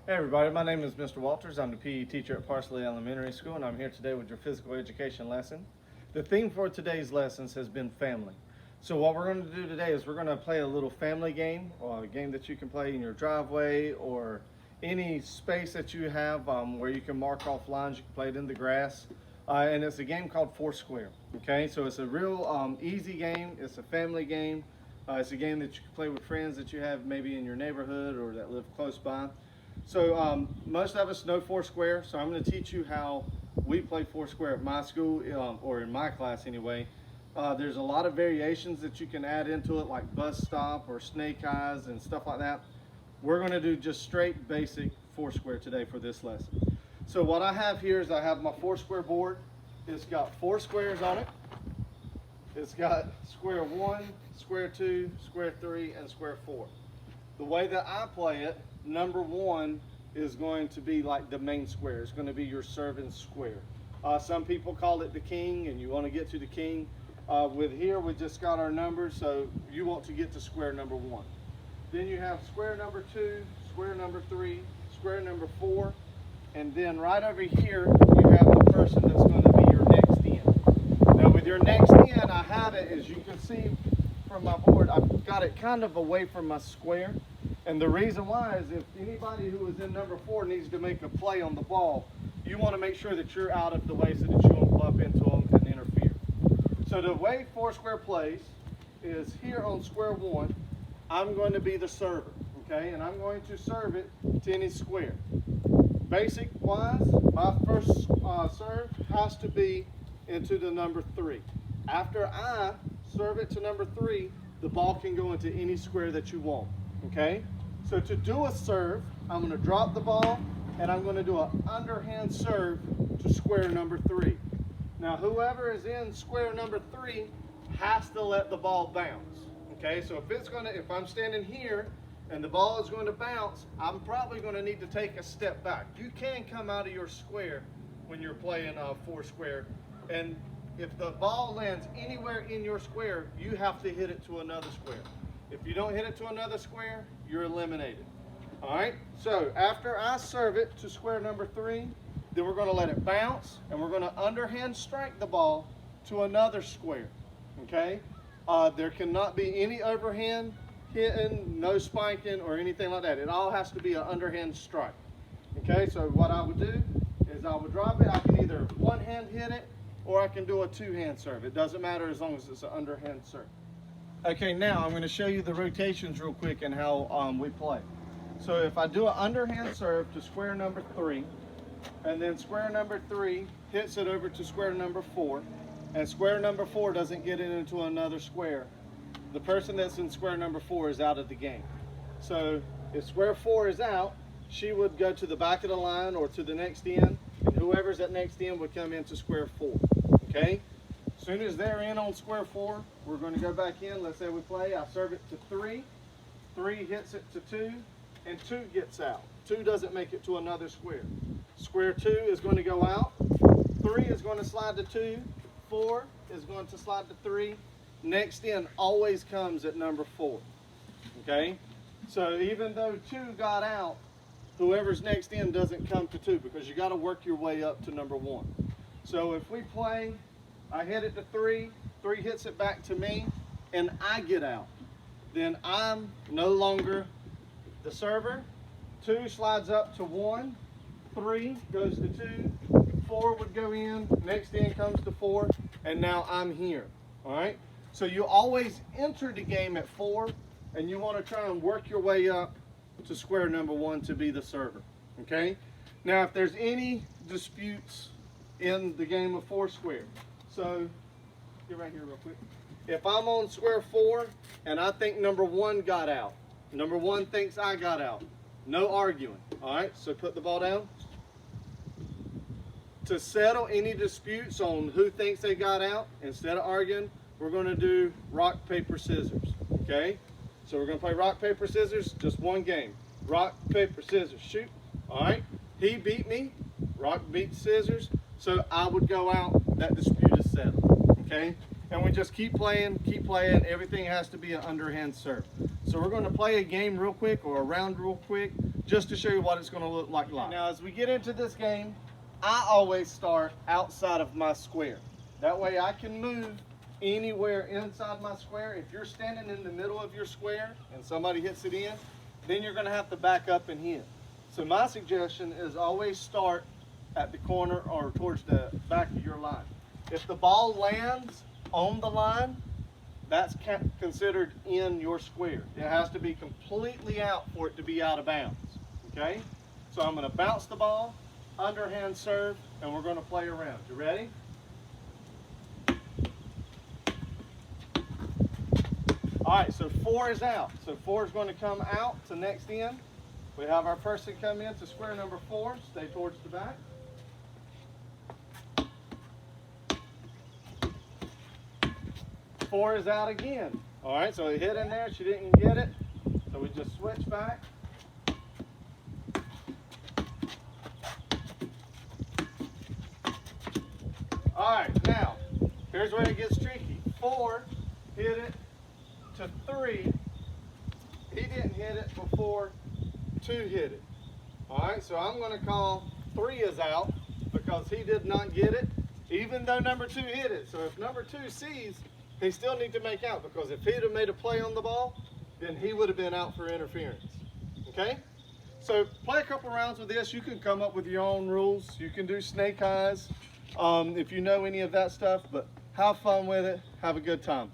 Hey everybody, my name is Mr. Walters. I'm the PE teacher at Parsley Elementary School, and I'm here today with your physical education lesson. The theme for today's lessons has been family. So what we're going to do today is we're going to play a little family game, or a game that you can play in your driveway or any space that you have where you can mark off lines. You can play it in the grass, and it's a game called Foursquare. Okay, so it's a real easy game. It's a family game. It's a game that you can play with friends that you have maybe in your neighborhood or that live close by. So most of us know Foursquare, so I'm going to teach you how we play Foursquare at my school, or in my class anyway. There's a lot of variations that you can add into it, like bus stop or snake eyes and stuff like that. We're going to do just straight basic Foursquare today for this lesson. So what I have here is I have my Foursquare board. It's got 4 squares on it. It's got square 1, square 2, square 3, and square 4. The way that I play it, number 1 is going to be like the main square. It's going to be your serving square. Some people call it the king, and you want to get to the king. With here, we just got our numbers, so you want to get to square number 1. Then you have square number 2, square number 3, square number 4, and then right over here, you have the person that's going to be your next in. Now with your next in, I have it, as you can see from my board, I've got it kind of away from my square. And the reason why is if anybody who is in number 4 needs to make a play on the ball, you want to make sure that you're out of the way so that you won't bump into them and interfere. So the way Foursquare plays is here on square 1, I'm going to be the server, okay? And I'm going to serve it to any square. Basic wise, my first serve has to be into the number 3. After I serve it to number 3, the ball can go into any square that you want, okay? So to do a serve, I'm going to drop the ball and I'm going to do an underhand serve to square number 3. Now whoever is in square number 3 has to let the ball bounce, okay? So if I'm standing here and the ball is going to bounce, I'm probably going to need to take a step back. You can come out of your square when you're playing Foursquare, and if the ball lands anywhere in your square, you have to hit it to another square. If you don't hit it to another square, you're eliminated. All right, so after I serve it to square number 3, then we're going to let it bounce, and we're going to underhand strike the ball to another square, okay? There cannot be any overhand hitting, no spiking, or anything like that. It all has to be an underhand strike, okay? So what I would do is I would drop it. I can either one-hand hit it, or I can do a 2-hand serve. It doesn't matter as long as it's an underhand serve. Okay, now I'm going to show you the rotations real quick and how we play. So if I do an underhand serve to square number 3, and then square number 3 hits it over to square number 4, and square number 4 doesn't get it into another square, the person that's in square number 4 is out of the game. So if square 4 is out, she would go to the back of the line or to the next end, and whoever's at next end would come into square 4, okay? As soon as they're in on square 4, we're going to go back in. Let's say we play, I serve it to 3, 3 hits it to 2, and 2 gets out. 2 doesn't make it to another square. Square 2 is going to go out, 3 is going to slide to 2, 4 is going to slide to 3. Next in always comes at number 4, okay? So even though 2 got out, whoever's next in doesn't come to 2 because you got to work your way up to number 1. So if we play, I hit it to 3, 3 hits it back to me, and I get out. Then I'm no longer the server. 2 slides up to 1, 3 goes to 2, 4 would go in, next in comes to 4, and now I'm here, all right? So you always enter the game at 4, and you want to try and work your way up to square number 1 to be the server, okay? Now if there's any disputes in the game of Foursquare, so get right here real quick. If I'm on square 4 and I think number 1 got out, number 1 thinks I got out, no arguing, all right? So put the ball down. To settle any disputes on who thinks they got out, instead of arguing, we're going to do rock, paper, scissors, okay? So we're going to play rock, paper, scissors, just one game. Rock, paper, scissors, shoot, all right? He beat me, rock beats scissors, so I would go out, that dispute is settled, okay? And we just keep playing, everything has to be an underhand serve. So we're going to play a game real quick, or a round real quick, just to show you what it's going to look like live. Now, as we get into this game, I always start outside of my square. That way I can move anywhere inside my square. If you're standing in the middle of your square and somebody hits it in, then you're going to have to back up and hit. So my suggestion is always start at the corner or towards the back of your line. If the ball lands on the line, that's considered in your square. It has to be completely out for it to be out of bounds, okay? So I'm going to bounce the ball, underhand serve, and we're going to play around. You ready? All right, so 4 is out. So 4 is going to come out to next end. We have our person come in to square number 4. Stay towards the back. Four is out again. All right, so it hit in there. She didn't get it. So we just switch back. All right, now, here's where it gets tricky. 4 hit it to 3. He didn't hit it before 2 hit it. All right, so I'm going to call 3 is out because he did not get it, even though number 2 hit it. So if number 2 sees, he still needs to make out, because if he'd have made a play on the ball, then he would have been out for interference. Okay? So play a couple rounds with this. You can come up with your own rules. You can do snake eyes if you know any of that stuff, but have fun with it. Have a good time.